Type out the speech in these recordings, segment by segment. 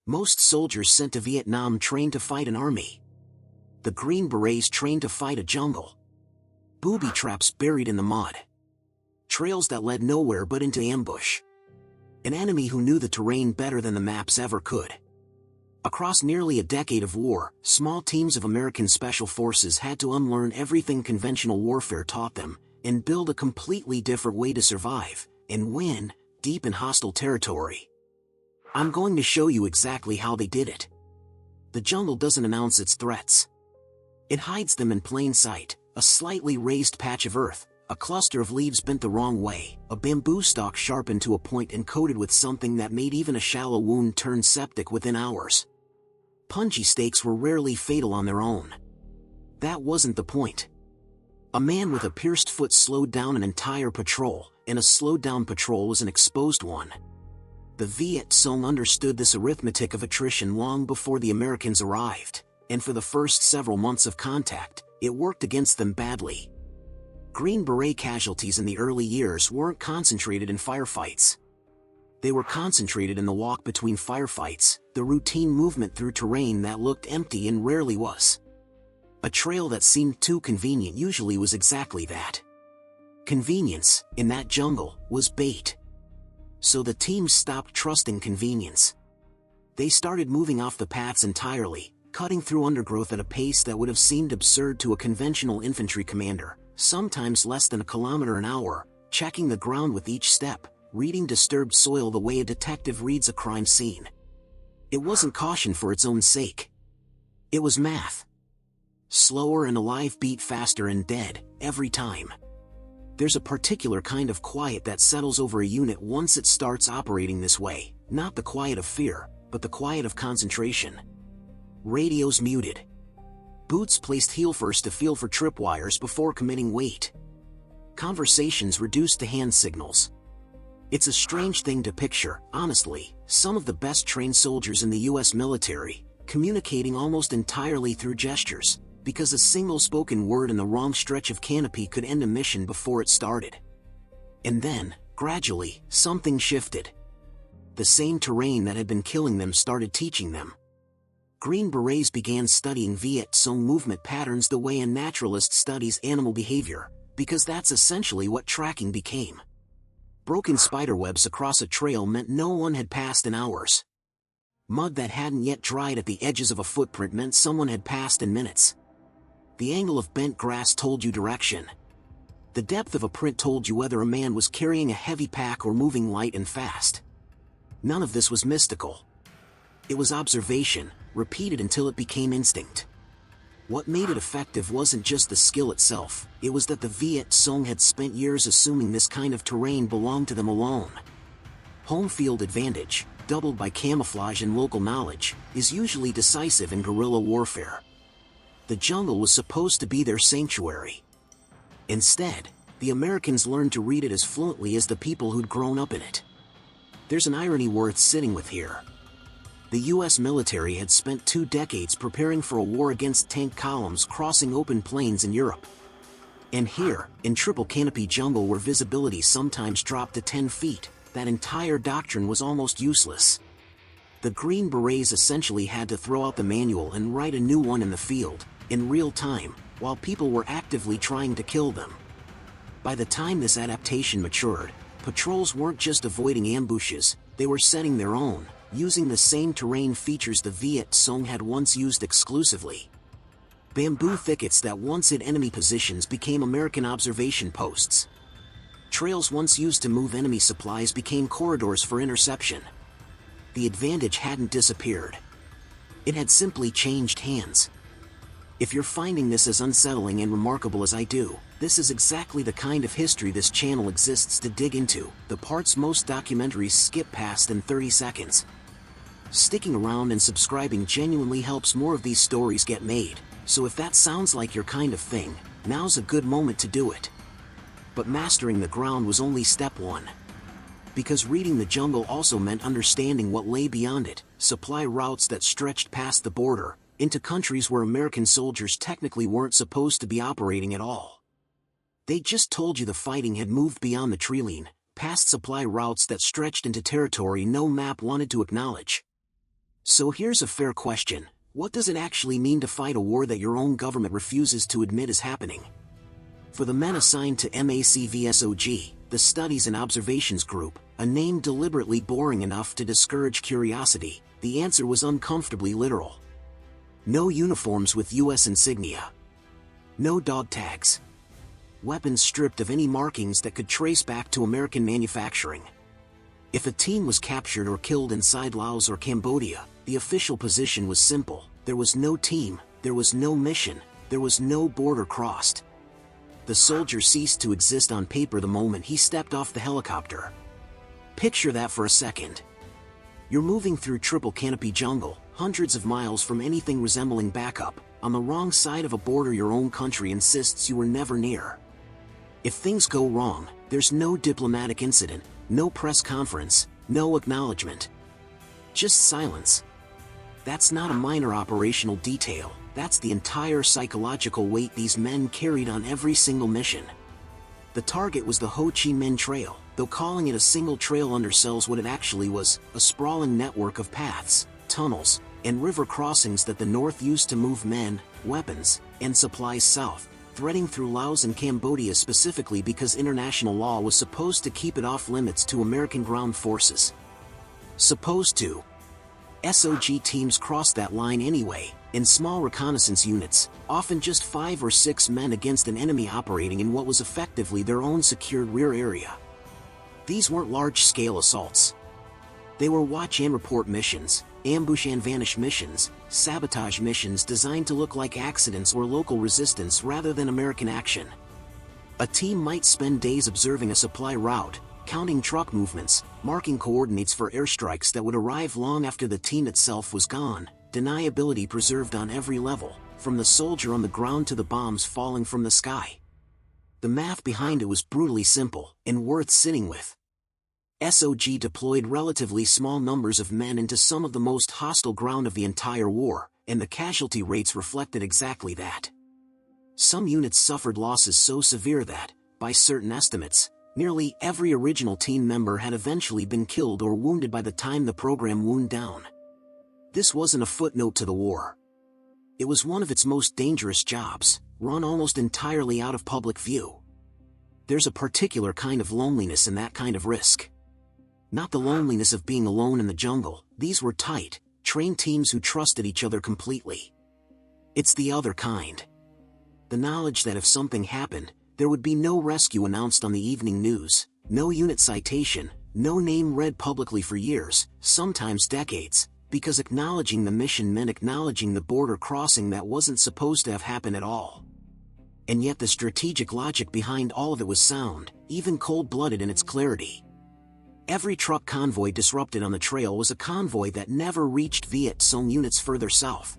Most soldiers sent to Vietnam trained to fight an army. The Green Berets trained to fight a jungle. Booby traps buried in the mud. Trails that led nowhere but into ambush. An enemy who knew the terrain better than the maps ever could. Across nearly a decade of war, small teams of American Special Forces had to unlearn everything conventional warfare taught them, and build a completely different way to survive, and win, deep in hostile territory. I'm going to show you exactly how they did it. The jungle doesn't announce its threats. It hides them in plain sight, a slightly raised patch of earth, a cluster of leaves bent the wrong way, a bamboo stalk sharpened to a point and coated with something that made even a shallow wound turn septic within hours. Punji stakes were rarely fatal on their own. That wasn't the point. A man with a pierced foot slowed down an entire patrol, and a slowed-down patrol was an exposed one. The Viet Cong understood this arithmetic of attrition long before the Americans arrived, and for the first several months of contact, it worked against them badly. Green Beret casualties in the early years weren't concentrated in firefights. They were concentrated in the walk between firefights, the routine movement through terrain that looked empty and rarely was. A trail that seemed too convenient usually was exactly that. Convenience, in that jungle, was bait. So the teams stopped trusting convenience. They started moving off the paths entirely, cutting through undergrowth at a pace that would have seemed absurd to a conventional infantry commander, sometimes less than a kilometer an hour, checking the ground with each step, reading disturbed soil the way a detective reads a crime scene. It wasn't caution for its own sake. It was math. Slower and a live beat faster and dead, every time. There's a particular kind of quiet that settles over a unit once it starts operating this way, not the quiet of fear, but the quiet of concentration. Radios muted. Boots placed heel first to feel for tripwires before committing weight. Conversations reduced to hand signals. It's a strange thing to picture, honestly, some of the best trained soldiers in the US military, communicating almost entirely through gestures, because a single spoken word in the wrong stretch of canopy could end a mission before it started. And then, gradually, something shifted. The same terrain that had been killing them started teaching them. Green Berets began studying Viet Cong movement patterns the way a naturalist studies animal behavior, because that's essentially what tracking became. Broken spiderwebs across a trail meant no one had passed in hours. Mud that hadn't yet dried at the edges of a footprint meant someone had passed in minutes. The angle of bent grass told you direction. The depth of a print told you whether a man was carrying a heavy pack or moving light and fast. None of this was mystical. It was observation, repeated until it became instinct. What made it effective wasn't just the skill itself, it was that the Viet Cong had spent years assuming this kind of terrain belonged to them alone. Home field advantage, doubled by camouflage and local knowledge, is usually decisive in guerrilla warfare. The jungle was supposed to be their sanctuary. Instead, the Americans learned to read it as fluently as the people who'd grown up in it. There's an irony worth sitting with here. The US military had spent 2 decades preparing for a war against tank columns crossing open plains in Europe. And here, in triple canopy jungle where visibility sometimes dropped to 10 feet, that entire doctrine was almost useless. The Green Berets essentially had to throw out the manual and write a new one in the field, in real time, while people were actively trying to kill them. By the time this adaptation matured, patrols weren't just avoiding ambushes, they were setting their own, using the same terrain features the Viet Cong had once used exclusively. Bamboo thickets that once hid enemy positions became American observation posts. Trails once used to move enemy supplies became corridors for interception. The advantage hadn't disappeared. It had simply changed hands. If you're finding this as unsettling and remarkable as I do, this is exactly the kind of history this channel exists to dig into, the parts most documentaries skip past in 30 seconds. Sticking around and subscribing genuinely helps more of these stories get made, so if that sounds like your kind of thing, now's a good moment to do it. But mastering the ground was only step 1. Because reading the jungle also meant understanding what lay beyond it, supply routes that stretched past the border, into countries where American soldiers technically weren't supposed to be operating at all. They just told you the fighting had moved beyond the tree line, past supply routes that stretched into territory no map wanted to acknowledge. So here's a fair question. What does it actually mean to fight a war that your own government refuses to admit is happening? For the men assigned to MACVSOG, the Studies and Observations Group, a name deliberately boring enough to discourage curiosity, the answer was uncomfortably literal. No uniforms with US insignia. No dog tags. Weapons stripped of any markings that could trace back to American manufacturing. If a team was captured or killed inside Laos or Cambodia, the official position was simple: there was no team, there was no mission, there was no border crossed. The soldier ceased to exist on paper the moment he stepped off the helicopter. Picture that for a second. You're moving through triple canopy jungle, hundreds of miles from anything resembling backup, on the wrong side of a border your own country insists you were never near. If things go wrong, there's no diplomatic incident, no press conference, no acknowledgement. Just silence. That's not a minor operational detail, that's the entire psychological weight these men carried on every single mission. The target was the Ho Chi Minh Trail, though calling it a single trail undersells what it actually was: a sprawling network of paths, tunnels, and river crossings that the North used to move men, weapons, and supplies south, threading through Laos and Cambodia specifically because international law was supposed to keep it off limits to American ground forces. Supposed to. SOG teams crossed that line anyway, in small reconnaissance units, often just 5 or 6 men against an enemy operating in what was effectively their own secured rear area. These weren't large-scale assaults. They were watch and report missions, ambush and vanish missions, sabotage missions designed to look like accidents or local resistance rather than American action. A team might spend days observing a supply route, counting truck movements, marking coordinates for airstrikes that would arrive long after the team itself was gone, deniability preserved on every level, from the soldier on the ground to the bombs falling from the sky. The math behind it was brutally simple, and worth sitting with. SOG deployed relatively small numbers of men into some of the most hostile ground of the entire war, and the casualty rates reflected exactly that. Some units suffered losses so severe that, by certain estimates, nearly every original team member had eventually been killed or wounded by the time the program wound down. This wasn't a footnote to the war. It was one of its most dangerous jobs, run almost entirely out of public view. There's a particular kind of loneliness in that kind of risk. Not the loneliness of being alone in the jungle, these were tight, trained teams who trusted each other completely. It's the other kind. The knowledge that if something happened, there would be no rescue announced on the evening news, no unit citation, no name read publicly for years, sometimes decades, because acknowledging the mission meant acknowledging the border crossing that wasn't supposed to have happened at all. And yet the strategic logic behind all of it was sound, even cold-blooded in its clarity. Every truck convoy disrupted on the trail was a convoy that never reached Viet Cong units further south.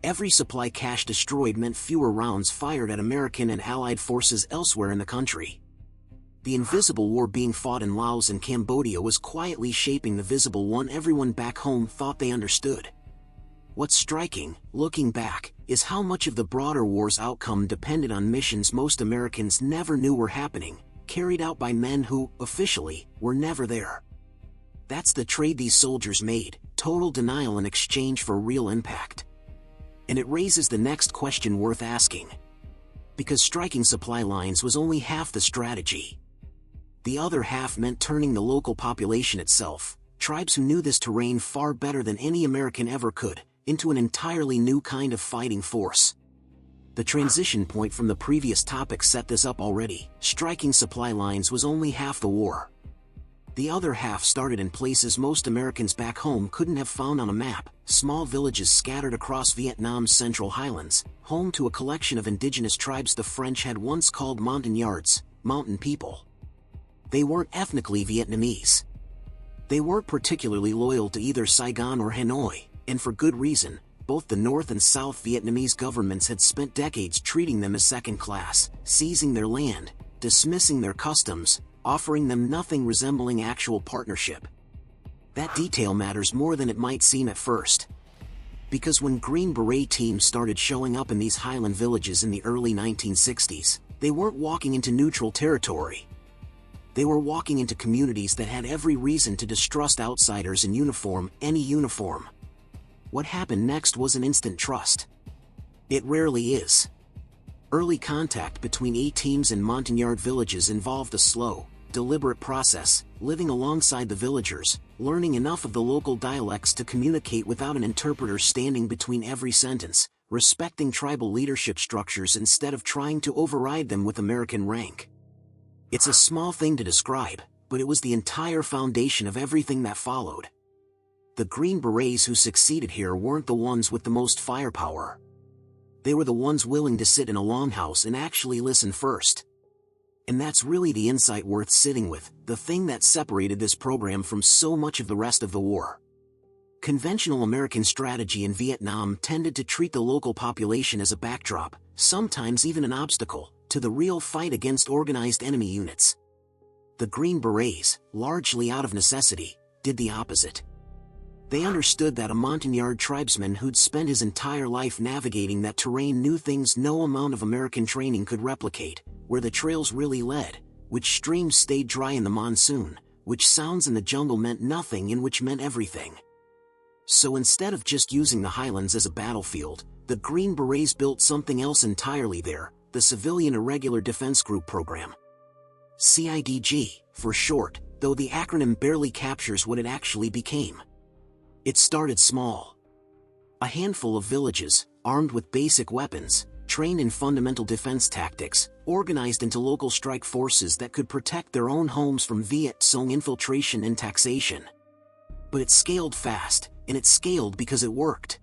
Every supply cache destroyed meant fewer rounds fired at American and Allied forces elsewhere in the country. The invisible war being fought in Laos and Cambodia was quietly shaping the visible one everyone back home thought they understood. What's striking, looking back, is how much of the broader war's outcome depended on missions most Americans never knew were happening, carried out by men who, officially, were never there. That's the trade these soldiers made, total denial in exchange for real impact. And it raises the next question worth asking. Because striking supply lines was only half the strategy. The other half meant turning the local population itself, tribes who knew this terrain far better than any American ever could, into an entirely new kind of fighting force. The transition point from the previous topic set this up already. Striking supply lines was only half the war. The other half started in places most Americans back home couldn't have found on a map, small villages scattered across Vietnam's central highlands, home to a collection of indigenous tribes the French had once called Montagnards, mountain people. They weren't ethnically Vietnamese. They weren't particularly loyal to either Saigon or Hanoi, and for good reason. Both the North and South Vietnamese governments had spent decades treating them as second class, seizing their land, dismissing their customs, offering them nothing resembling actual partnership. That detail matters more than it might seem at first. Because when Green Beret teams started showing up in these highland villages in the early 1960s, they weren't walking into neutral territory. They were walking into communities that had every reason to distrust outsiders in uniform, any uniform. what happened next wasn't instant trust. It rarely is. Early contact between A-teams and Montagnard villages involved a slow, deliberate process, living alongside the villagers, learning enough of the local dialects to communicate without an interpreter standing between every sentence, respecting tribal leadership structures instead of trying to override them with American rank. It's a small thing to describe, but it was the entire foundation of everything that followed. The Green Berets who succeeded here weren't the ones with the most firepower. They were the ones willing to sit in a longhouse and actually listen first. And that's really the insight worth sitting with, the thing that separated this program from so much of the rest of the war. Conventional American strategy in Vietnam tended to treat the local population as a backdrop, sometimes even an obstacle, to the real fight against organized enemy units. The Green Berets, largely out of necessity, did the opposite. They understood that a Montagnard tribesman who'd spent his entire life navigating that terrain knew things no amount of American training could replicate, where the trails really led, which streams stayed dry in the monsoon, which sounds in the jungle meant nothing and which meant everything. So instead of just using the highlands as a battlefield, the Green Berets built something else entirely there, the Civilian Irregular Defense Group Program. CIDG, for short, though the acronym barely captures what it actually became. It started small. A handful of villages, armed with basic weapons, trained in fundamental defense tactics, organized into local strike forces that could protect their own homes from Viet Cong infiltration and taxation. But it scaled fast, and it scaled because it worked.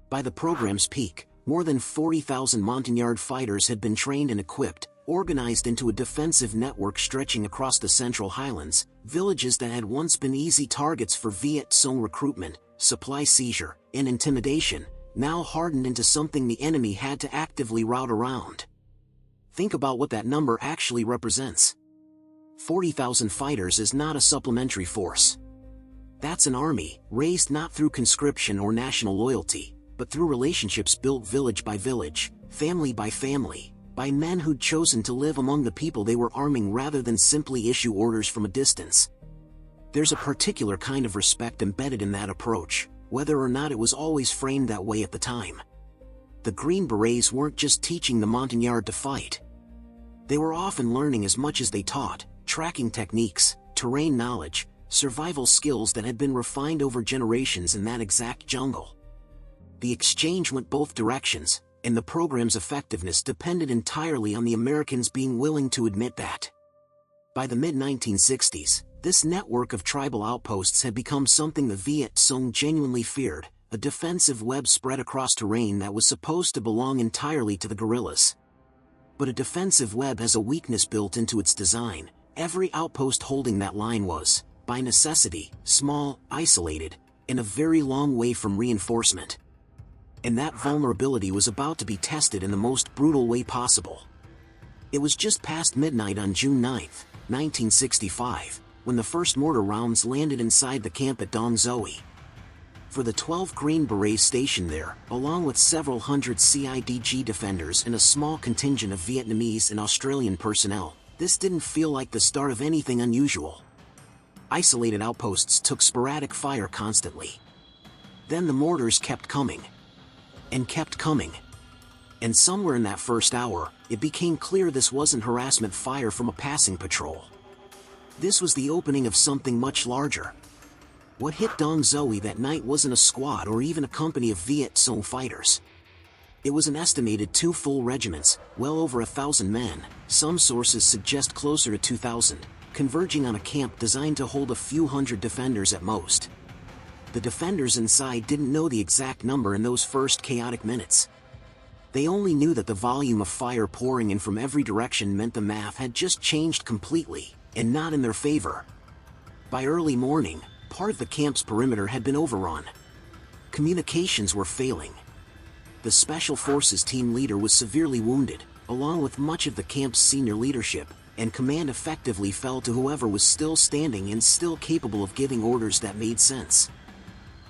By the program's peak, more than 40,000 Montagnard fighters had been trained and equipped, organized into a defensive network stretching across the Central Highlands, villages that had once been easy targets for Viet Cong recruitment, supply seizure, and intimidation, now hardened into something the enemy had to actively rout around. Think about what that number actually represents. 40,000 fighters is not a supplementary force. That's an army, raised not through conscription or national loyalty, but through relationships built village by village, family by family, by men who'd chosen to live among the people they were arming rather than simply issue orders from a distance. There's a particular kind of respect embedded in that approach, whether or not it was always framed that way at the time. The Green Berets weren't just teaching the Montagnard to fight. They were often learning as much as they taught, tracking techniques, terrain knowledge, survival skills that had been refined over generations in that exact jungle. The exchange went both directions, and the program's effectiveness depended entirely on the Americans being willing to admit that. By the mid-1960s, this network of tribal outposts had become something the Viet Cong genuinely feared, a defensive web spread across terrain that was supposed to belong entirely to the guerrillas. But a defensive web has a weakness built into its design. Every outpost holding that line was, by necessity, small, isolated, and a very long way from reinforcement. And that vulnerability was about to be tested in the most brutal way possible. It was just past midnight on June 9, 1965, when the first mortar rounds landed inside the camp at Dong Xoai. For the 12 Green Berets stationed there, along with several hundred CIDG defenders and a small contingent of Vietnamese and Australian personnel, this didn't feel like the start of anything unusual. Isolated outposts took sporadic fire constantly. Then the mortars kept coming. And kept coming. And somewhere in that first hour, it became clear this wasn't harassment fire from a passing patrol. This was the opening of something much larger. What hit Dong Xoai that night wasn't a squad or even a company of Viet Cong fighters. It was an estimated 2 full regiments, well over 1,000 men, some sources suggest closer to 2,000, converging on a camp designed to hold a few hundred defenders at most. The defenders inside didn't know the exact number in those first chaotic minutes. They only knew that the volume of fire pouring in from every direction meant the math had just changed completely, and not in their favor. By early morning, part of the camp's perimeter had been overrun. Communications were failing. The Special Forces team leader was severely wounded, along with much of the camp's senior leadership, and command effectively fell to whoever was still standing and still capable of giving orders that made sense.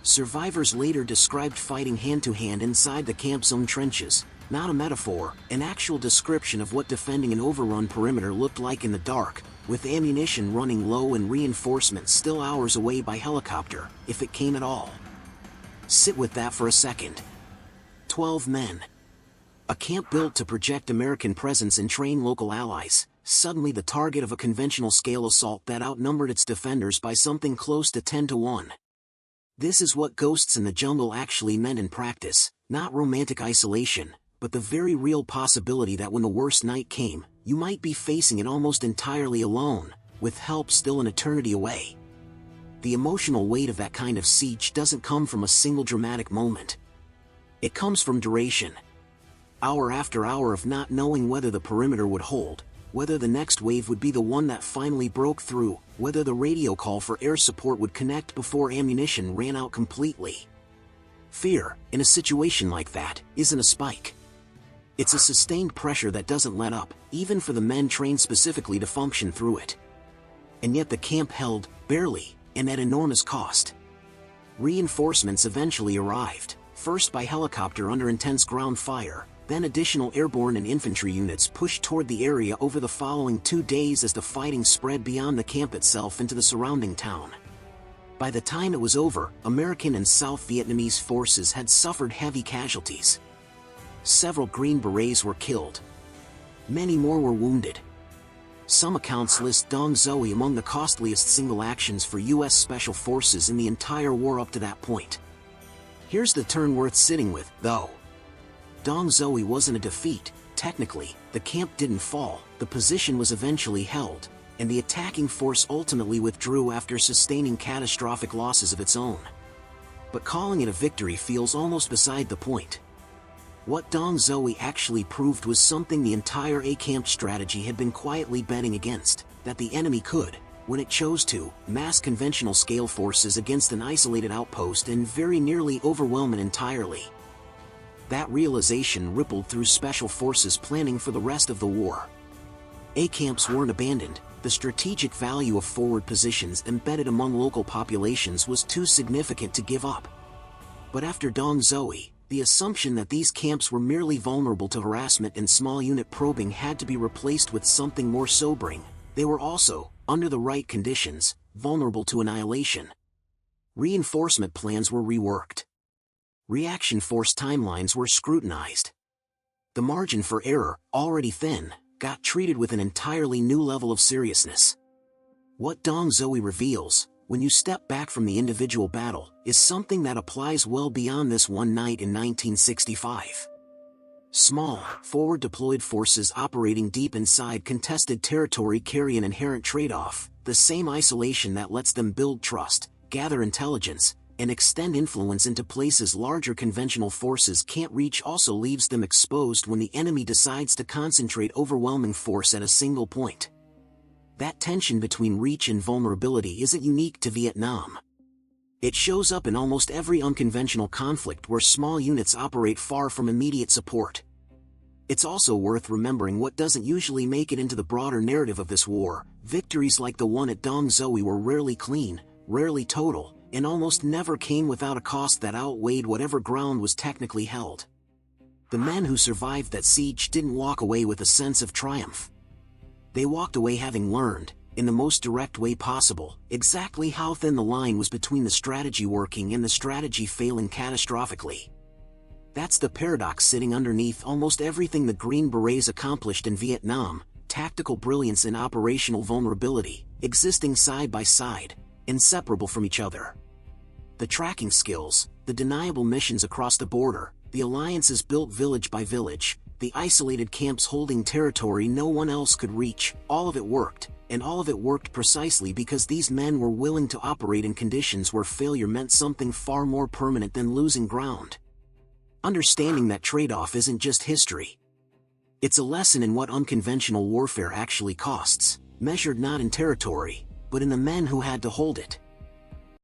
Survivors later described fighting hand-to-hand inside the camp's own trenches, not a metaphor, an actual description of what defending an overrun perimeter looked like in the dark, with ammunition running low and reinforcements still hours away by helicopter, if it came at all. Sit with that for a second. 12 men. A camp built to project American presence and train local allies, suddenly the target of a conventional scale assault that outnumbered its defenders by something close to 10 to 1. This is what Ghosts in the Jungle actually meant in practice, not romantic isolation, but the very real possibility that when the worst night came, you might be facing it almost entirely alone, with help still an eternity away. The emotional weight of that kind of siege doesn't come from a single dramatic moment. It comes from duration. Hour after hour of not knowing whether the perimeter would hold, whether the next wave would be the one that finally broke through, whether the radio call for air support would connect before ammunition ran out completely. Fear, in a situation like that, isn't a spike. It's a sustained pressure that doesn't let up, even for the men trained specifically to function through it. And yet the camp held, barely, and at enormous cost. Reinforcements eventually arrived, first by helicopter under intense ground fire, then additional airborne and infantry units pushed toward the area over the following 2 days as the fighting spread beyond the camp itself into the surrounding town. By the time it was over, American and South Vietnamese forces had suffered heavy casualties. Several Green Berets were killed. Many more were wounded. Some accounts list Dong Zoe among the costliest single actions for U.S. Special Forces in the entire war up to that point. Here's the turn worth sitting with, though. Dong Zoe wasn't a defeat. Technically, the camp didn't fall, the position was eventually held, and the attacking force ultimately withdrew after sustaining catastrophic losses of its own. But calling it a victory feels almost beside the point. What Dong Zoe actually proved was something the entire A-camp strategy had been quietly betting against, that the enemy could, when it chose to, mass conventional scale forces against an isolated outpost and very nearly overwhelm it entirely. That realization rippled through Special Forces planning for the rest of the war. A-camps weren't abandoned, the strategic value of forward positions embedded among local populations was too significant to give up. But after Dong Zoe, the assumption that these camps were merely vulnerable to harassment and small unit probing had to be replaced with something more sobering. They were also, under the right conditions, vulnerable to annihilation. Reinforcement plans were reworked. Reaction force timelines were scrutinized. The margin for error, already thin, got treated with an entirely new level of seriousness. What Dong Zoe reveals, when you step back from the individual battle, is something that applies well beyond this one night in 1965. Small, forward-deployed forces operating deep inside contested territory carry an inherent trade-off, the same isolation that lets them build trust, gather intelligence, and extend influence into places larger conventional forces can't reach also leaves them exposed when the enemy decides to concentrate overwhelming force at a single point. That tension between reach and vulnerability isn't unique to Vietnam. It shows up in almost every unconventional conflict where small units operate far from immediate support. It's also worth remembering what doesn't usually make it into the broader narrative of this war. Victories like the one at Dong Zoe were rarely clean, rarely total, and almost never came without a cost that outweighed whatever ground was technically held. The men who survived that siege didn't walk away with a sense of triumph. They walked away having learned, in the most direct way possible, exactly how thin the line was between the strategy working and the strategy failing catastrophically. That's the paradox sitting underneath almost everything the Green Berets accomplished in Vietnam: tactical brilliance and operational vulnerability, existing side by side, inseparable from each other. The tracking skills, the deniable missions across the border, the alliances built village by village, the isolated camps holding territory no one else could reach, all of it worked, and all of it worked precisely because these men were willing to operate in conditions where failure meant something far more permanent than losing ground. Understanding that trade-off isn't just history. It's a lesson in what unconventional warfare actually costs, measured not in territory, but in the men who had to hold it.